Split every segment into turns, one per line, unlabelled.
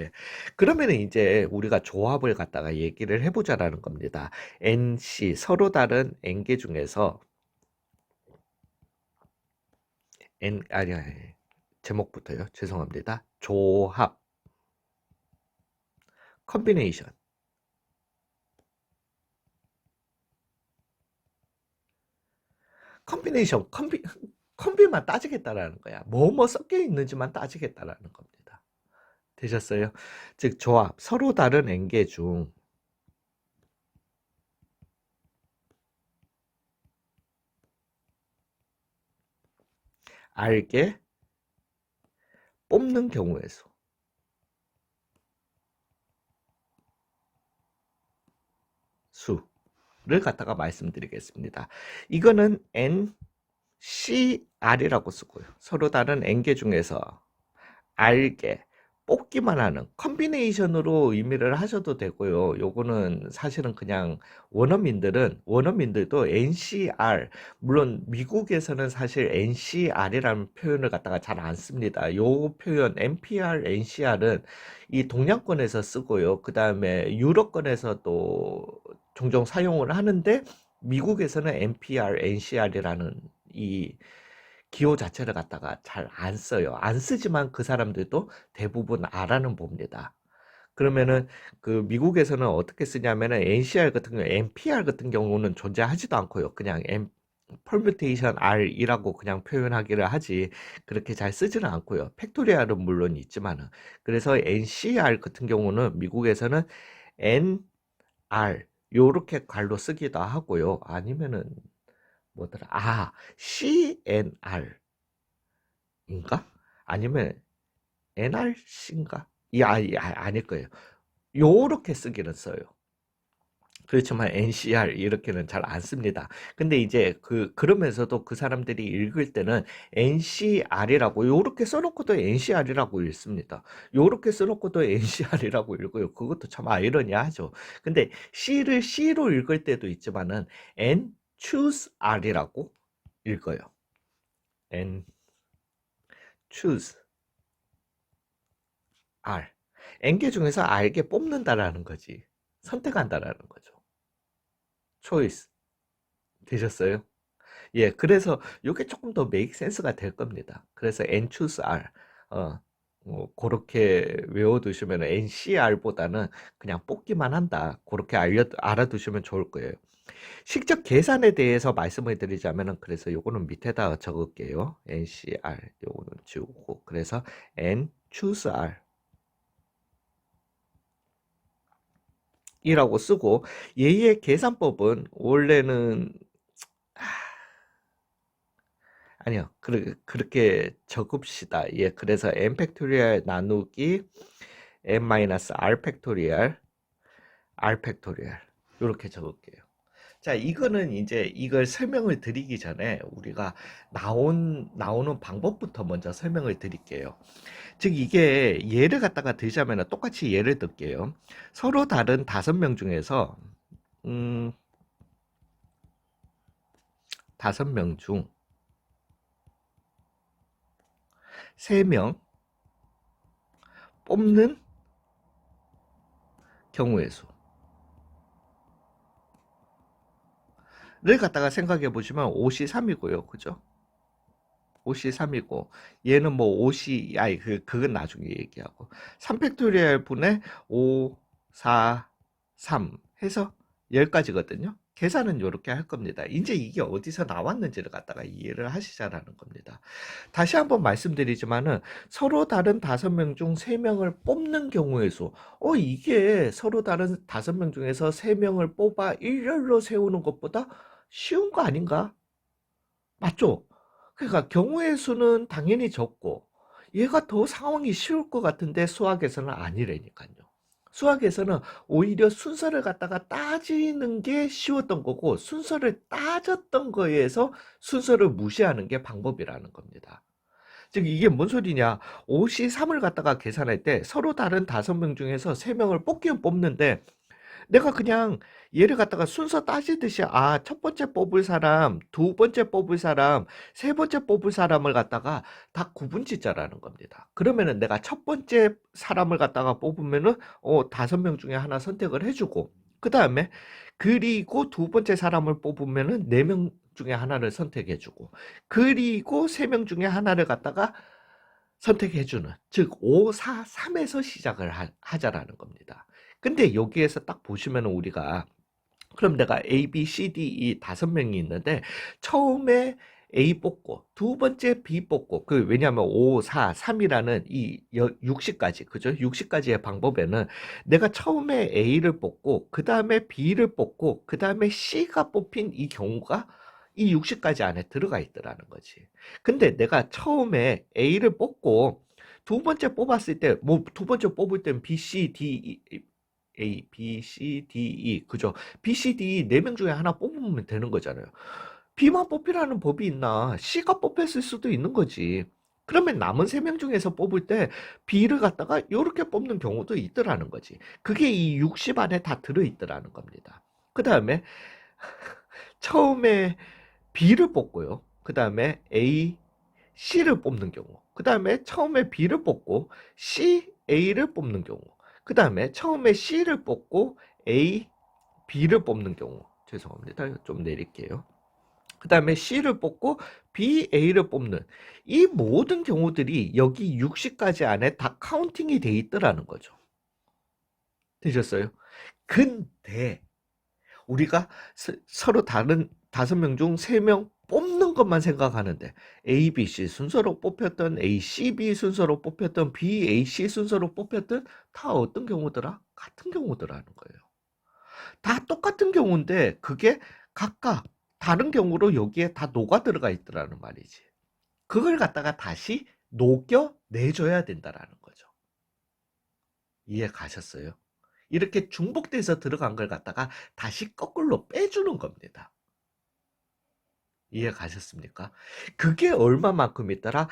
예. 그러면은 이제 우리가 조합을 갖다가 얘기를 해보자라는 겁니다. NC 서로 다른 N개 중에서 아니, 제목부터요. 죄송합니다. 조합, 컨비네이션. 컨비네이션, 컨비만 따지겠다라는 거야. 뭐뭐 섞여 있는지만 따지겠다라는 겁니다. 되셨어요? 즉 조합, 서로 다른 N개 중 R개 뽑는 경우의 수를 갖다가 말씀드리겠습니다. 이거는 NCR이라고 쓰고요. 서로 다른 N개 중에서 R개 뽑기만 하는 컨비네이션으로 의미를 하셔도 되고요. 요거는 사실은 그냥 원어민들도 NCR, 물론 미국에서는 사실 NCR이라는 표현을 갖다가 잘 안 씁니다. 요 표현 NPR, NCR은 이 동양권에서 쓰고요. 그 다음에 유럽권에서도 종종 사용을 하는데 미국에서는 NPR, NCR이라는 이 기호 자체를 갖다가 잘 안 써요. 안 쓰지만 그 사람들도 대부분 알아는 봅니다. 그러면은 그 미국에서는 어떻게 쓰냐면은 NCR 같은 경우, NPR 같은 경우는 존재하지도 않고요. 그냥 permutation R이라고 그냥 표현하기를 하지 그렇게 잘 쓰지는 않고요. 팩토리얼은 물론 있지만은 그래서 NCR 같은 경우는 미국에서는 NR 요렇게 갈로 쓰기도 하고요. 아니면은 뭐더라? CNR 인가? 아니면 NRC인가? 아닐 거예요. 요렇게 쓰기는 써요. 그렇지만 NCR 이렇게는 잘 안 씁니다. 근데 이제 그러면서도 그 사람들이 읽을 때는 NCR이라고 요렇게 써놓고도 NCR이라고 읽습니다. 요렇게 써놓고도 NCR이라고 읽어요. 그것도 참 아이러니하죠. 근데 C를 C로 읽을 때도 있지만은 N choose R이라고 읽어요. N choose R. N개 중에서 R개 뽑는다라는 거지. 선택한다라는 거죠. choice. 되셨어요? 예, 그래서 이게 조금 더 make sense가 될 겁니다. 그래서 N choose R. 어, 그렇게 외워두시면 NCR보다는 그냥 뽑기만 한다. 그렇게 알아두시면 좋을 거예요. 실적 계산에 대해서 말씀을 드리자면은 그래서 요거는 밑에다 적을게요. NCR 요거는 지우고 그래서 N choose R 이라고 쓰고 얘의 계산법은 원래는 아니요. 그렇게 적읍시다. 예, 그래서 n 팩토리얼 나누기 n 마이너스 r 팩토리얼 r 팩토리얼 이렇게 적을게요. 자, 이거는 이제 이걸 설명을 드리기 전에 우리가 나오는 방법부터 먼저 설명을 드릴게요. 즉 이게 예를 갖다가 들자면 똑같이 예를 들게요. 서로 다른 5명 중에서 음, 5명 중 3명 뽑는 경우의 수를 갖다가 생각해 보시면 5시 3이고요. 그죠? 5시 3이고 얘는 뭐 5시 아니 그건 나중에 얘기하고 3팩토리얼 분의 5, 4, 3 해서 10가지거든요. 계산은 이렇게 할 겁니다. 이제 이게 어디서 나왔는지를 갖다가 이해를 하시자라는 겁니다. 다시 한번 말씀드리지만은 서로 다른 5명 중 3명을 뽑는 경우의 수. 이게 서로 다른 5명 중에서 3명을 뽑아 일렬로 세우는 것보다 쉬운 거 아닌가? 맞죠? 그러니까 경우의 수는 당연히 적고 얘가 더 상황이 쉬울 것 같은데 수학에서는 아니라니까요. 수학에서는 오히려 순서를 갖다가 따지는 게 쉬웠던 거고 순서를 따졌던 거에서 순서를 무시하는 게 방법이라는 겁니다. 즉 이게 뭔 소리냐? 5시 3을 갖다가 계산할 때 서로 다른 5명 중에서 3명을 뽑기는 뽑는데 내가 그냥 얘를 갖다가 순서 따지듯이 첫 번째 뽑을 사람, 두 번째 뽑을 사람, 세 번째 뽑을 사람을 갖다가 다 구분 짓자라는 겁니다. 그러면은 내가 첫 번째 사람을 갖다가 뽑으면은 다섯 명 중에 하나 선택을 해주고 그다음에 그리고 두 번째 사람을 뽑으면은 네 명 중에 하나를 선택해주고 그리고 세 명 중에 하나를 갖다가 선택해주는 즉 5, 4, 3에서 시작을 하자라는 겁니다. 근데 여기에서 딱 보시면 우리가 그럼 내가 A, B, C, D, E 다섯 명이 있는데 처음에 A 뽑고 두 번째 B 뽑고 왜냐하면 5, 4, 3이라는 이 60까지 그죠? 60까지의 방법에는 내가 처음에 A를 뽑고 그 다음에 B를 뽑고 그 다음에 C가 뽑힌 이 경우가 이 60까지 안에 들어가 있더라는 거지. 근데 내가 처음에 A를 뽑고 두 번째 뽑았을 때 뭐 두 번째 뽑을 땐 B, C, D, A, B, C, D, E 그죠? B, C, D 네 명 중에 하나 뽑으면 되는 거잖아요. B만 뽑히라는 법이 있나? C가 뽑혔을 수도 있는 거지. 그러면 남은 세 명 중에서 뽑을 때 B를 갖다가 이렇게 뽑는 경우도 있더라는 거지. 그게 이 60 안에 다 들어있더라는 겁니다. 그 다음에 처음에 B를 뽑고요. 그 다음에 A, C를 뽑는 경우. 그 다음에 처음에 B를 뽑고 C, A를 뽑는 경우. 그 다음에 처음에 C를 뽑고 A, B를 뽑는 경우. 죄송합니다. 좀 내릴게요. 그 다음에 C를 뽑고 B, A를 뽑는 이 모든 경우들이 여기 60까지 안에 다 카운팅이 돼 있더라는 거죠. 되셨어요? 근데 우리가 서로 다른 다섯 명 중 세 명 뽑는 것만 생각하는데 A, B, C 순서로 뽑혔던 A, C, B 순서로 뽑혔던 B, A, C 순서로 뽑혔던 다 어떤 경우더라? 같은 경우더라는 거예요. 다 똑같은 경우인데 그게 각각 다른 경우로 여기에 다 녹아 들어가 있더라는 말이지. 그걸 갖다가 다시 녹여 내줘야 된다라는 거죠. 이해 가셨어요? 이렇게 중복돼서 들어간 걸 갖다가 다시 거꾸로 빼주는 겁니다. 이해 가셨습니까? 그게 얼마만큼 있더라?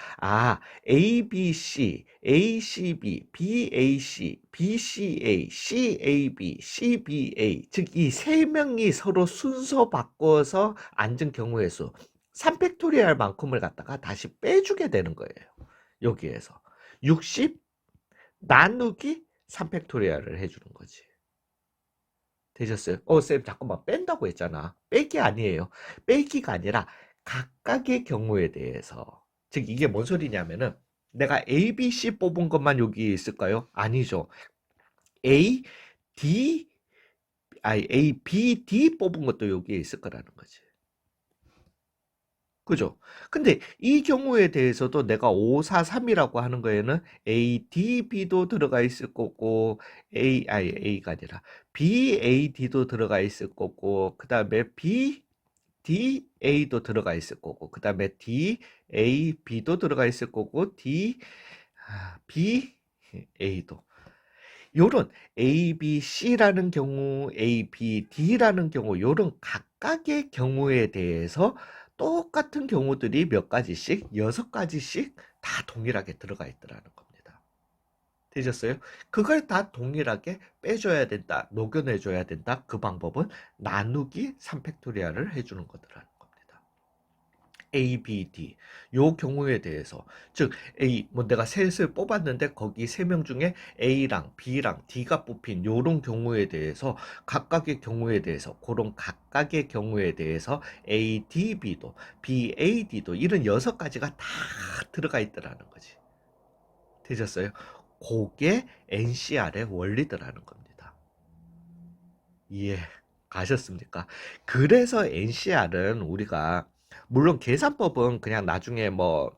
ABC, ACB, BAC, BCA, CAB, CBA 즉 이 세 명이 서로 순서 바꿔서 앉은 경우의 수 3팩토리얼 만큼을 갖다가 다시 빼주게 되는 거예요. 여기에서 60 나누기 3팩토리얼을 해주는 거지. 되셨어요? 쌤, 잠깐만, 뺀다고 했잖아. 빼기 아니에요. 빼기가 아니라 각각의 경우에 대해서. 즉, 이게 뭔 소리냐면은, 내가 A, B, C 뽑은 것만 여기 있을까요? 아니죠. A, D, A, B, D 뽑은 것도 여기에 있을 거라는 거지. 그죠? 근데 이 경우에 대해서도 내가 5, 4, 3이라고 하는 거에는 A, D, B도 들어가 있을 거고, A가 아니라 B, A, D도 들어가 있을 거고, 그 다음에 B, D, A도 들어가 있을 거고, 그 다음에 D, A, B도 들어가 있을 거고, D, B, A도. 요런 A, B, C라는 경우, A, B, D라는 경우, 요런 각각의 경우에 대해서 똑같은 경우들이 몇 가지씩, 6가지씩 다 동일하게 들어가 있더라는 겁니다. 되셨어요? 그걸 다 동일하게 빼줘야 된다, 녹여내줘야 된다. 그 방법은 나누기 3팩토리얼을 해주는 거더라는 겁니다. A, B, D 요 경우에 대해서 즉 A 뭐 내가 셋을 뽑았는데 거기 세 명 중에 A랑 B랑 D가 뽑힌 요런 경우에 대해서 각각의 경우에 대해서 그런 각각의 경우에 대해서 A, D, B도 B, A, D도 이런 6가지가 다 들어가 있더라는 거지. 되셨어요? 그게 NCR의 원리더라는 겁니다. 이해 가셨습니까? 그래서 NCR은 우리가 물론 계산법은 그냥 나중에 뭐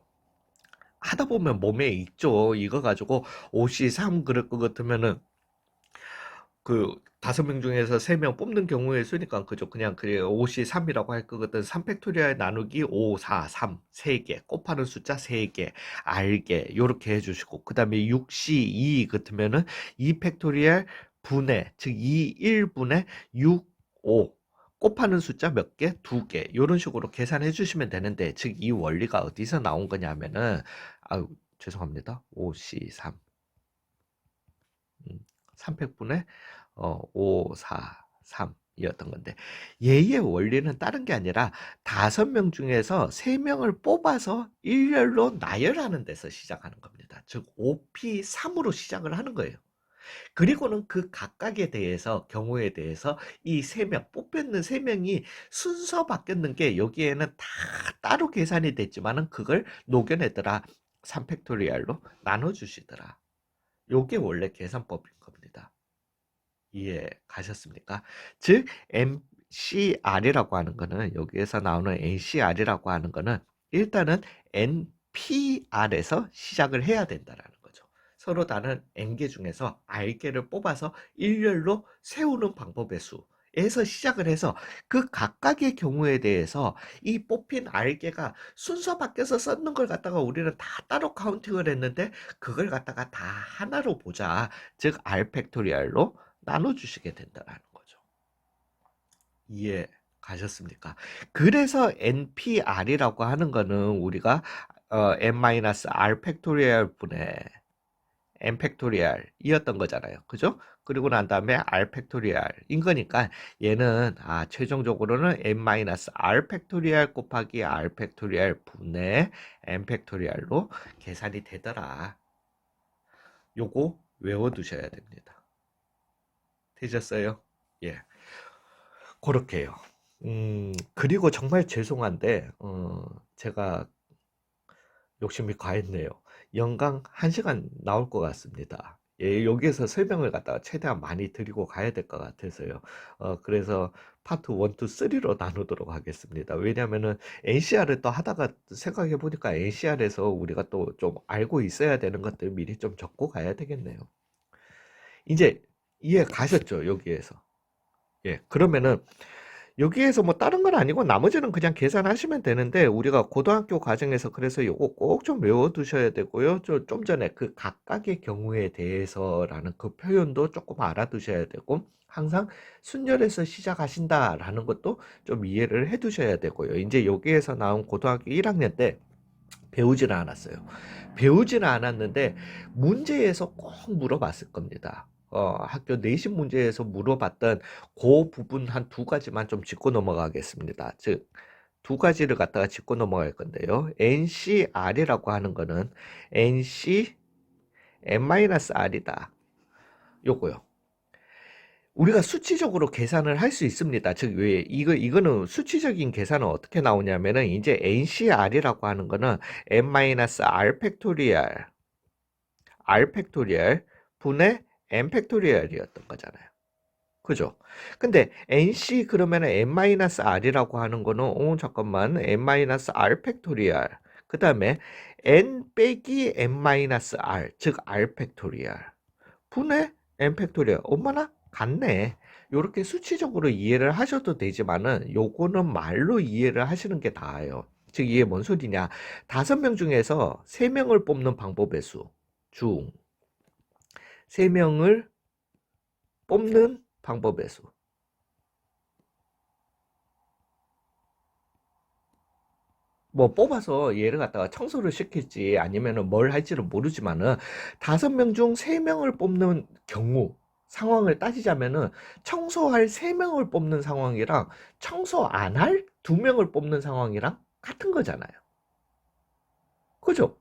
하다 보면 몸에 익죠. 이거 가지고 5C3 그럴 것 같으면은 그 다섯 명 중에서 세 명 뽑는 경우의 수니까 그죠. 그냥 5C3이라고 할 것 같은 3팩토리얼 나누기 5, 4, 3 3개 곱하는 숫자 3개 알게 요렇게 해주시고 그 다음에 6C2 같으면은 2팩토리얼 분의 즉 2, 1분의 6, 5 곱하는 숫자 몇 개? 2개 요런 식으로 계산해 주시면 되는데 즉 이 원리가 어디서 나온 거냐면은 죄송합니다. 5C3 3팩분의 5, 4, 3이었던 건데 얘의 원리는 다른 게 아니라 5명 중에서 3명을 뽑아서 일렬로 나열하는 데서 시작하는 겁니다. 즉 5P3으로 시작을 하는 거예요. 그리고는 그 각각에 대해서 경우에 대해서 이 3명 뽑혔는 3명이 순서 바뀌었는 게 여기에는 다 따로 계산이 됐지만은 그걸 녹여내더라 3팩토리얼로 나눠주시더라. 요게 원래 계산법인 겁니다. 이해 가셨습니까? 즉 NCR이라고 하는 거는 여기에서 나오는 NCR이라고 하는 거는 일단은 NPR에서 시작을 해야 된다라는 거죠. 서로 다른 N개 중에서 R개를 뽑아서 일렬로 세우는 방법의 수에서 시작을 해서 그 각각의 경우에 대해서 이 뽑힌 R개가 순서 바뀌어서 썼는 걸 갖다가 우리는 다 따로 카운팅을 했는데 그걸 갖다가 다 하나로 보자. 즉 R 팩토리얼로 나눠주시게 된다는 거죠. 이해 가셨습니까? 그래서 NPR이라고 하는 거는 우리가 n-r 팩토리얼 분의 n 팩토리얼이었던 거잖아요. 그죠? 그리고 난 다음에 r 팩토리얼인 거니까 얘는 최종적으로는 n-r 팩토리얼 곱하기 r 팩토리얼 분의 n 팩토리얼로 계산이 되더라. 요거 외워두셔야 됩니다. 되셨어요? 예. 그렇게요. 그리고 정말 죄송한데, 제가 욕심이 과했네요. 연강 1시간 나올 것 같습니다. 예, 여기에서 설명을 갖다가 최대한 많이 드리고 가야 될 것 같아서요. 그래서 파트 1, 2, 3로 나누도록 하겠습니다. 왜냐면은 NCR을 또 하다가 생각해 보니까 NCR에서 우리가 또 좀 알고 있어야 되는 것들 미리 좀 적고 가야 되겠네요. 이제 이해 가셨죠? 여기에서. 예, 그러면은 여기에서 뭐 다른 건 아니고 나머지는 그냥 계산하시면 되는데 우리가 고등학교 과정에서 그래서 요거 꼭 좀 외워두셔야 되고요. 좀 전에 그 각각의 경우에 대해서라는 그 표현도 조금 알아두셔야 되고 항상 순열에서 시작하신다라는 것도 좀 이해를 해두셔야 되고요. 이제 여기에서 나온 고등학교 1학년 때 배우지는 않았어요. 배우지는 않았는데 문제에서 꼭 물어봤을 겁니다. 학교 내신 문제에서 물어봤던 그 부분 한 두 가지만 좀 짚고 넘어가겠습니다. 즉, 두 가지를 갖다가 짚고 넘어갈 건데요. NCR이라고 하는 거는 NC N-R이다. 요거요. 우리가 수치적으로 계산을 할 수 있습니다. 즉, 왜, 이거는 수치적인 계산은 어떻게 나오냐면은, 이제 NCR이라고 하는 거는 N-R 팩토리얼, R 팩토리얼 분의 N 팩토리얼이었던 거잖아요. 그죠? 근데 NC 그러면은 N-R이라고 하는 거는, 잠깐만, N-R 팩토리얼. 그 다음에 N 빼기 N-R, 즉, R 팩토리얼. 분의 n 팩토리얼 얼마나 같네. 요렇게 수치적으로 이해를 하셔도 되지만은 요거는 말로 이해를 하시는 게 나아요. 즉 이게 뭔 소리냐? 5명 중에서 3명을 뽑는 방법의 수 중 3명을 뽑는 방법의 수. 뭐 뽑아서 얘를 갖다가 청소를 시킬지 아니면은 뭘 할지는 모르지만은 5명 중 3명을 뽑는 경우 상황을 따지자면은 청소할 3명을 뽑는 상황이랑 청소 안 할 2명을 뽑는 상황이랑 같은 거잖아요. 그죠?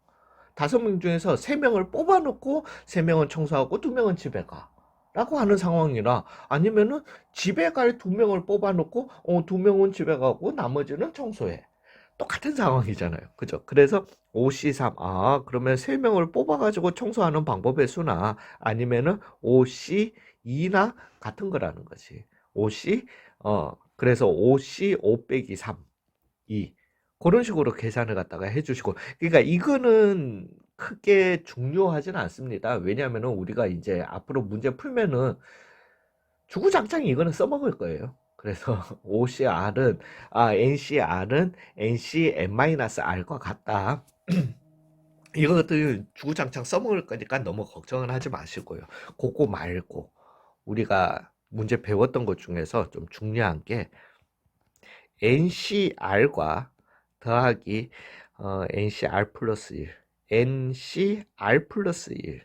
5명 중에서 3명을 뽑아놓고 3명은 청소하고 2명은 집에 가. 라고 하는 상황이라 아니면은 집에 갈 2명을 뽑아놓고 2명은 집에 가고 나머지는 청소해. 똑같은 상황이잖아요. 그죠? 그래서 OC3, 그러면 3명을 뽑아가지고 청소하는 방법의 수나 아니면은 OC2나 같은 거라는 거지. OC, 그래서 OC 5 빼기 3, 2. 그런 식으로 계산을 갖다가 해주시고. 그러니까 이거는 크게 중요하지는 않습니다. 왜냐하면은 우리가 이제 앞으로 문제 풀면은 주구장창 이거는 써먹을 거예요. 그래서 OCR은 NCR은 NC N-R과 같다. 이것들 주구장창 써먹을 거니까 너무 걱정은 하지 마시고요. 그거 말고 우리가 문제 배웠던 것 중에서 좀 중요한 게 NCR과 더하기 NCR 플러스 1, NCR 플러스 1.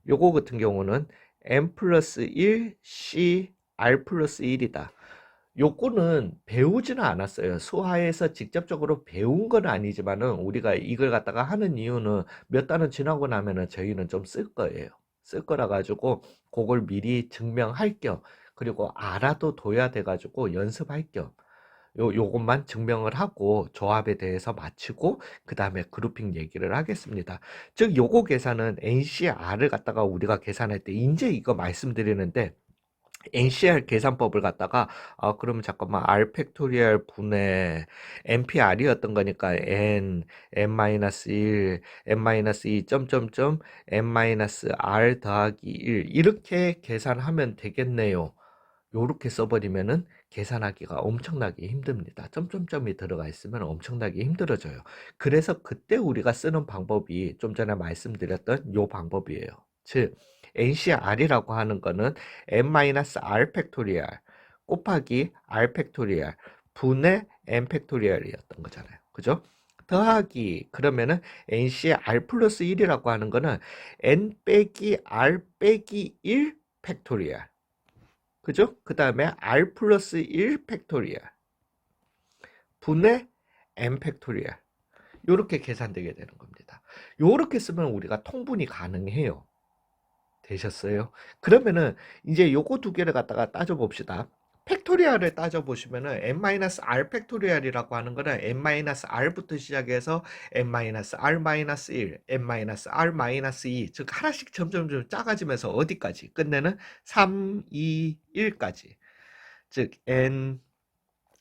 요거 같은 경우는 n 플러스 1 c r 플러스 1이다. 요거는 배우지는 않았어요. 수화에서 직접적으로 배운 건 아니지만은 우리가 이걸 갖다가 하는 이유는 몇 달은 지나고 나면은 저희는 좀 쓸 거예요. 쓸 거라 가지고 그걸 미리 증명할 겸 그리고 알아도 둬야 돼 가지고 연습할 겸 요것만 증명을 하고 조합에 대해서 마치고 그 다음에 그룹핑 얘기를 하겠습니다. 즉 요거 계산은 NCR을 갖다가 우리가 계산할 때 이제 이거 말씀드리는데 NCR 계산법을 갖다가 그러면 잠깐만 R 팩토리얼 분의 NPR이었던 거니까 n-1 n-2 점점점 n-r 더하기 1 이렇게 계산하면 되겠네요. 요렇게 써버리면은 계산하기가 엄청나게 힘듭니다. 점점점이 들어가 있으면 엄청나게 힘들어져요. 그래서 그때 우리가 쓰는 방법이 좀 전에 말씀드렸던 요 방법이에요. 즉 NCR이라고 하는 거는 n-r 팩토리얼 곱하기 r 팩토리얼 분의 n 팩토리얼이었던 거잖아요. 그죠? 더하기 그러면은 NCR 플러스 1이라고 하는 거는 n 빼기 r 빼기 1 팩토리얼 그죠? 그 다음에 r 플러스 1 팩토리얼 분의 n 팩토리얼 요렇게 계산되게 되는 겁니다. 요렇게 쓰면 우리가 통분이 가능해요. 되셨어요? 그러면은 이제 요거 두 개를 갖다가 따져 봅시다. 팩토리얼을 따져 보시면은 n-r 팩토리얼이라고 하는 거는 n-r부터 시작해서 n-r-1, n-r-2, 즉 하나씩 점점 작아지면서 어디까지 끝내는 3, 2, 1까지. 즉 n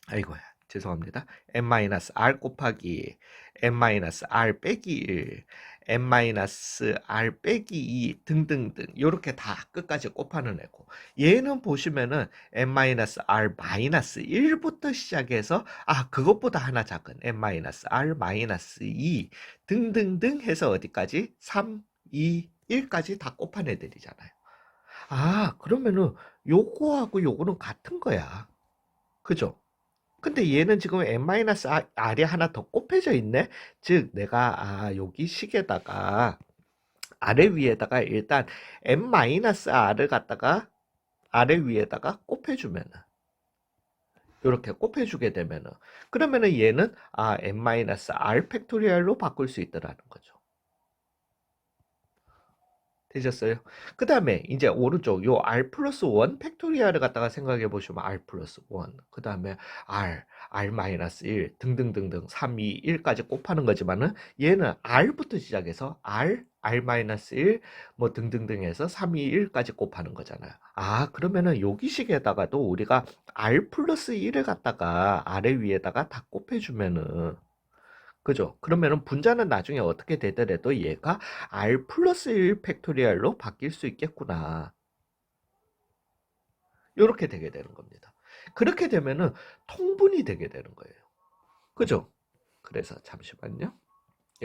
아이고야 죄송합니다. n-r 곱하기 n-r 빼기 1, n-r 빼기 2 등등등 요렇게 다 끝까지 곱하는 애고 얘는 보시면은 n-r 마이너스 1부터 시작해서 그것보다 하나 작은 n-r 마이너스 2 등등등 해서 어디까지 3, 2, 1까지 다 곱한 애들이잖아요. 그러면은 요거하고 요거는 같은 거야. 그죠? 근데 얘는 지금 n-r이 하나 더 곱해져 있네? 즉, 내가, 여기 식에다가, 아래 위에다가 일단 n-r을 갖다가 아래 위에다가 곱해주면은, 이렇게 곱해주게 되면은, 그러면은 얘는, n-r 팩토리얼로 바꿀 수 있더라는 거죠. 되셨어요? 그 다음에 이제 오른쪽 요 r 플러스 1 팩토리얼을 갖다가 생각해 보시면 r 플러스 1, 그 다음에 r 마이너스 1 등등등등 3, 2, 1까지 곱하는 거지만은 얘는 r부터 시작해서 r 마이너스 1 뭐 등등등 해서 3, 2, 1까지 곱하는 거잖아요. 그러면은 여기식에다가도 우리가 r 플러스 1을 갖다가 아래 위에다가 다 곱해주면은 그죠? 그러면은 분자는 나중에 어떻게 되더라도 얘가 r 플러스 1 팩토리얼로 바뀔 수 있겠구나. 이렇게 되게 되는 겁니다. 그렇게 되면은 통분이 되게 되는 거예요. 그죠? 그래서 잠시만요.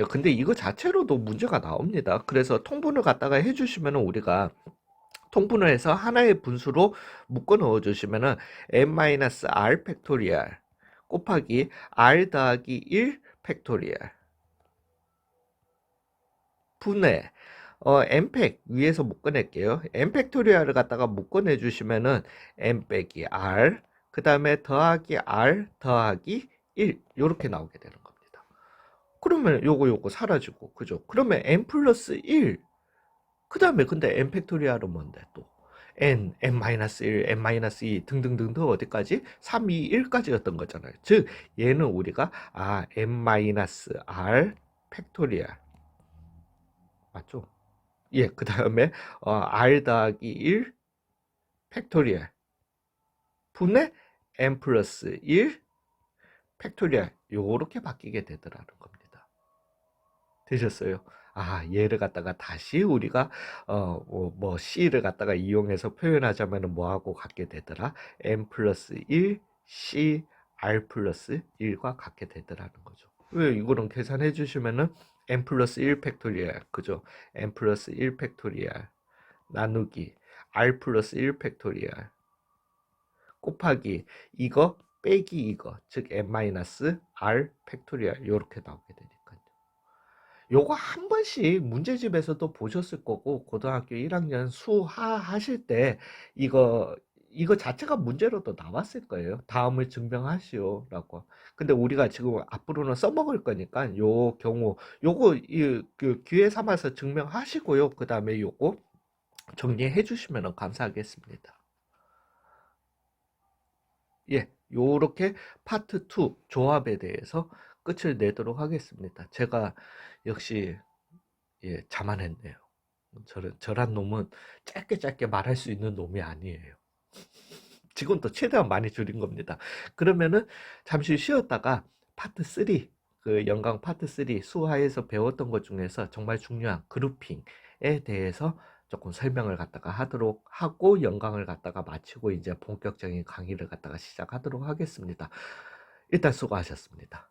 근데 이거 자체로도 문제가 나옵니다. 그래서 통분을 갖다가 해주시면은 우리가 통분을 해서 하나의 분수로 묶어 넣어 주시면은 n-r 팩토리얼 곱하기 r 더하기 1 팩토리얼 분의 n팩 위에서 묶어낼게요. n 팩토리얼을 갖다가 묶어내 주시면은 n 빼기 r 그 다음에 더하기 r 더하기 1 이렇게 나오게 되는 겁니다. 그러면 요거 사라지고 그죠? 그러면 n 플러스 1 그 다음에 근데 n 팩토리얼은 뭔데 또 n-1, n-2 등등등 더 어디까지? 3, 2, 1까지였던 거잖아요. 즉 얘는 우리가 n-r 팩토리얼 맞죠? 예, 그 다음에 r 더하기 1 팩토리얼 분의 n 플러스 1 팩토리얼 요렇게 바뀌게 되더라는 겁니다. 되셨어요? 얘를 갖다가 다시 우리가 C를 갖다가 이용해서 표현하자면 뭐하고 같게 되더라? n 플러스 1 C R 플러스 1과 같게 되더라는 거죠. 왜 이거는 계산해 주시면은 n 플러스 1 팩토리얼 그죠? n 플러스 1 팩토리얼 나누기 r 플러스 1 팩토리얼 곱하기 이거 빼기 이거 즉 n 마이너스 r 팩토리얼 이렇게 나오게 되니까요. 요거 한 번씩 문제집에서도 보셨을 거고 고등학교 1학년 수하 하실 때 이거 이거 자체가 문제로도 나왔을 거예요. 다음을 증명하시오라고. 근데 우리가 지금 앞으로는 써먹을 거니까 요 경우 요거 그 기회 삼아서 증명하시고요. 그 다음에 요거 정리해 주시면 감사하겠습니다. 예, 요렇게 파트 2 조합에 대해서 끝을 내도록 하겠습니다. 제가 역시 예, 자만했네요. 저란 놈은 짧게 짧게 말할 수 있는 놈이 아니에요. 지금도 최대한 많이 줄인 겁니다. 그러면은 잠시 쉬었다가 파트 3, 그 연강 파트 3 수화에서 배웠던 것 중에서 정말 중요한 그룹핑에 대해서 조금 설명을 갖다가 하도록 하고 연강을 갖다가 마치고 이제 본격적인 강의를 갖다가 시작하도록 하겠습니다. 일단 수고하셨습니다.